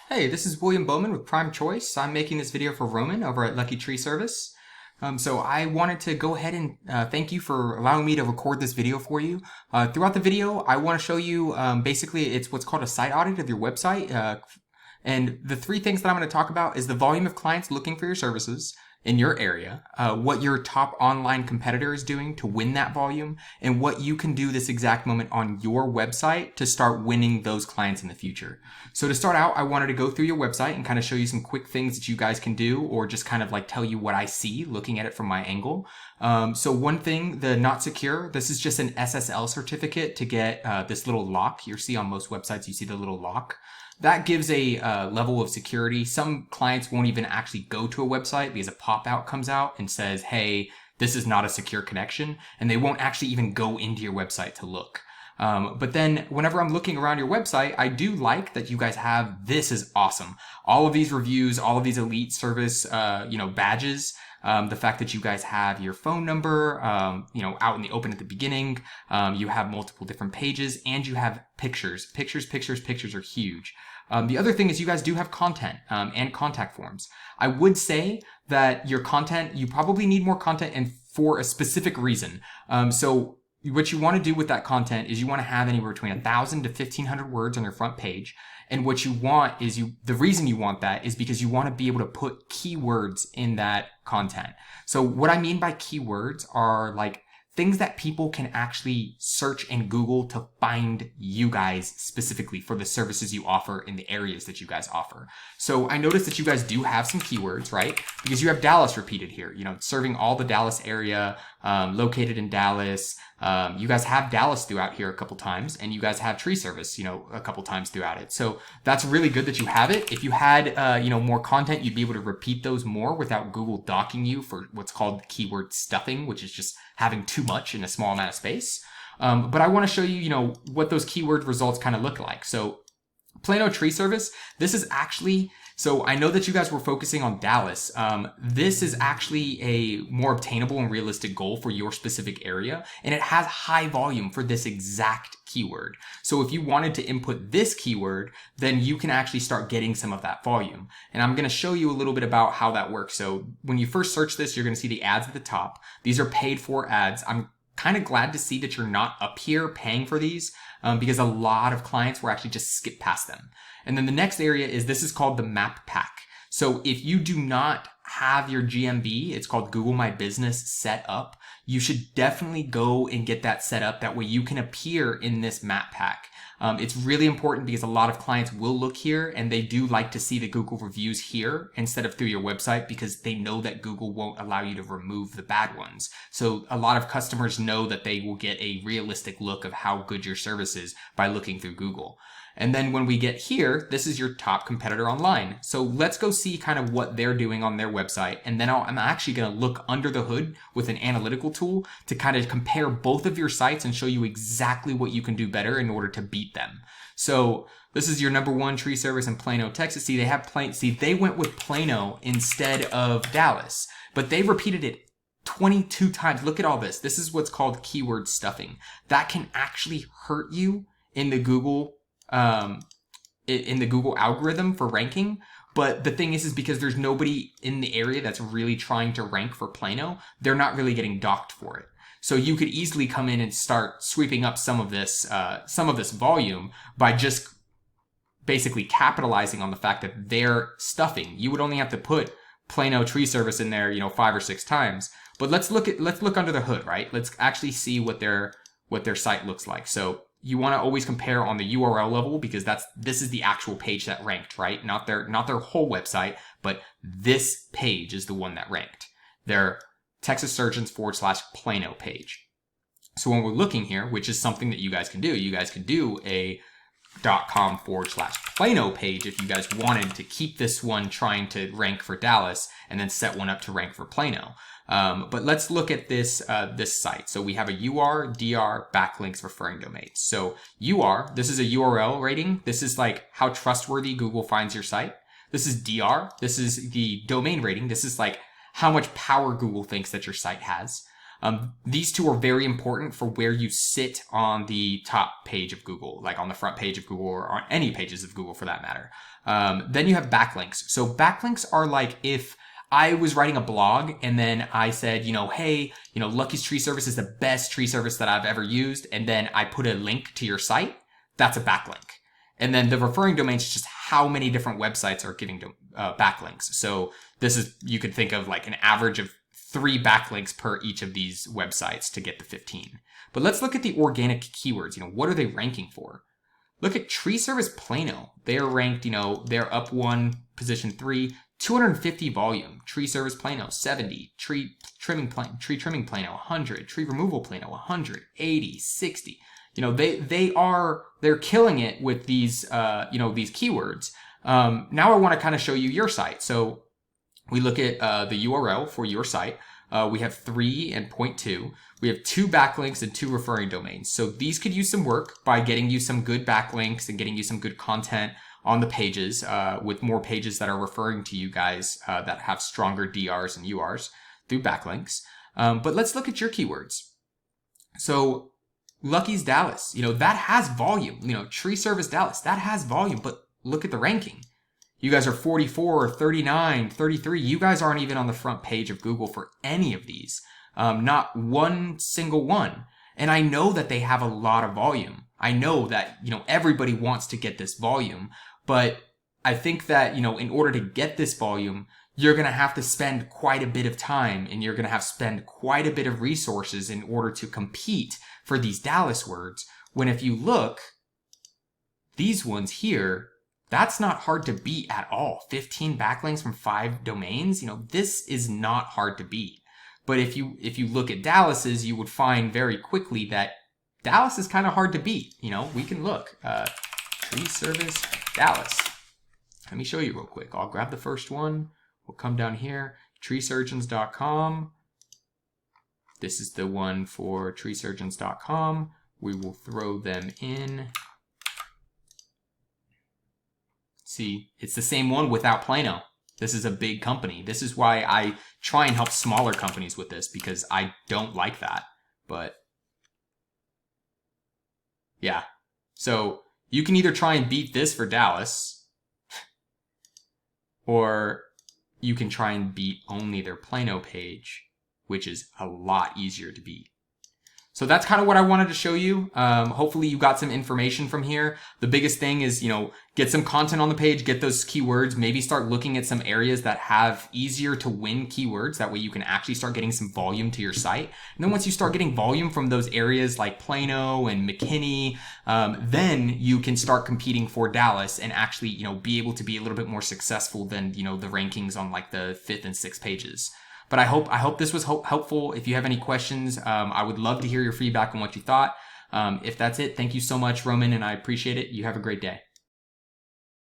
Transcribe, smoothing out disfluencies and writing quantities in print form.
Hey, this is William Bowman with Prime Choice. I'm making this video for Roman over at Lucky Tree Service. So I wanted to go ahead and thank you for allowing me to record this video for you. Throughout the video, I want to show you basically it's what's called a site audit of your website. And the three things that I'm going to talk about is the volume of clients looking for your services in your area, what your top online competitor is doing to win that volume, and what you can do this exact moment on your website to start winning those clients in the future. So to start out, I wanted to go through your website and kind of show you some quick things that you guys can do, or just kind of like tell you what I see looking at it from my angle. So one thing, the not secure, this is just an SSL certificate to get this little lock. You see on most websites, you see the little lock. That gives a level of security. Some clients won't even actually go to a website because a pop-out comes out and says, hey, this is not a secure connection, and they won't actually even go into your website to look. But then whenever I'm looking around your website, I do like that you guys have, this is awesome. All of these reviews, all of these elite service, badges, the fact that you guys have your phone number, out in the open at the beginning, you have multiple different pages, and you have pictures. Pictures are huge. The other thing is you guys do have content, and contact forms. I would say that your content, you probably need more content and for a specific reason. So what you want to do with that content is you want to have anywhere between 1,000 to 1,500 words on your front page. And what you want is the reason you want that is because you want to be able to put keywords in that content. So what I mean by keywords are like things that people can actually search in Google to find you guys specifically for the services you offer in the areas that you guys offer. So I noticed that you guys do have some keywords, right? Because you have Dallas repeated here, serving all the Dallas area, located in Dallas. You guys have Dallas throughout here a couple times, and you guys have tree service, a couple times throughout it. So that's really good that you have it. If you had, more content, you'd be able to repeat those more without Google docking you for what's called keyword stuffing, which is just having too much in a small amount of space. But I want to show you, what those keyword results kind of look like. So Plano tree service, this is actually, so I know that you guys were focusing on Dallas. This is actually a more obtainable and realistic goal for your specific area, and it has high volume for this exact keyword. So if you wanted to input this keyword, then you can actually start getting some of that volume. And I'm going to show you a little bit about how that works. So when you first search this, you're going to see the ads at the top. These are paid for ads. I'm kind of glad to see that you're not up here paying for these, because a lot of clients will actually just skip past them. And then the next area is, this is called the map pack. So if you do not have your GMB, it's called Google My Business, set up, you should definitely go and get that set up. That way you can appear in this map pack. It's really important because a lot of clients will look here and they do like to see the Google reviews here instead of through your website, because they know that Google won't allow you to remove the bad ones. So a lot of customers know that they will get a realistic look of how good your service is by looking through Google. And then when we get here, this is your top competitor online. So let's go see kind of what they're doing on their website. And then I'm actually going to look under the hood with an analytical tool to kind of compare both of your sites and show you exactly what you can do better in order to beat them. So this is your number one tree service in Plano, Texas. See, they went with Plano instead of Dallas, but they repeated it 22 times. Look at all this. This is what's called keyword stuffing. That can actually hurt you in the Google algorithm for ranking. But the thing is because there's nobody in the area that's really trying to rank for Plano, they're not really getting docked for it. So you could easily come in and start sweeping up some of this volume by just basically capitalizing on the fact that they're stuffing. You would only have to put Plano tree service in there, 5 or 6 times. But let's look under the hood, right? Let's actually see what their site looks like. So you want to always compare on the URL level, because this is the actual page that ranked, right? Not their whole website, but this page is the one that ranked. Their Texas Surgeons /Plano page. So when we're looking here, which is something that you guys can do a .com/Plano page if you guys wanted to keep this one trying to rank for Dallas and then set one up to rank for Plano. But let's look at this site. So we have a UR, DR, backlinks, referring domains. So UR, this is a URL rating. This is like how trustworthy Google finds your site. This is DR. This is the domain rating. This is like how much power Google thinks that your site has. These two are very important for where you sit on the top page of Google, like on the front page of Google or on any pages of Google for that matter. Then you have backlinks. So backlinks are like if I was writing a blog and then I said, hey, Lucky's Tree Service is the best tree service that I've ever used. And then I put a link to your site. That's a backlink. And then the referring domains is just how many different websites are giving backlinks. So this is, you could think of like an average of 3 backlinks per each of these websites to get the 15. But let's look at the organic keywords. What are they ranking for? Look at Tree Service Plano. They are ranked, they're up 1, position 3, 250 volume. Tree Service Plano, 70. Tree trimming Plano, 100. Tree removal Plano, 100. 80, 60. They're killing it with these, these keywords. Now I want to kind of show you your site. So we look at the URL for your site. We have 3 and 0.2. We have 2 backlinks and 2 referring domains. So these could use some work by getting you some good backlinks and getting you some good content on the pages with more pages that are referring to you guys that have stronger DRs and URs through backlinks. But let's look at your keywords. So Lucky's Dallas, that has volume. Tree Service Dallas, that has volume, but look at the ranking. You guys are 44, 39, 33. You guys aren't even on the front page of Google for any of these. Not one single one. And I know that they have a lot of volume. I know that, everybody wants to get this volume, but I think that, in order to get this volume, you're going to have to spend quite a bit of time and you're going to have to spend quite a bit of resources in order to compete for these Dallas words. When if you look, these ones here, that's not hard to beat at all. 15 backlinks from 5 domains, this is not hard to beat. But if you look at Dallas's, you would find very quickly that Dallas is kind of hard to beat. We can look. Tree Service Dallas. Let me show you real quick. I'll grab the first one. We'll come down here. treesurgeons.com. This is the one for treesurgeons.com. We will throw them in. See, it's the same one without Plano. This is a big company. This is why I try and help smaller companies with this, because I don't like that. But yeah. So you can either try and beat this for Dallas, or you can try and beat only their Plano page, which is a lot easier to beat. So that's kind of what I wanted to show you. Hopefully you got some information from here. The biggest thing is, get some content on the page, get those keywords, maybe start looking at some areas that have easier to win keywords. That way you can actually start getting some volume to your site. And then once you start getting volume from those areas like Plano and McKinney, then you can start competing for Dallas and actually, be able to be a little bit more successful than, the rankings on like the 5th and 6th pages. But I hope this was helpful. If you have any questions, I would love to hear your feedback on what you thought. If that's it, thank you so much, Roman, and I appreciate it. You have a great day.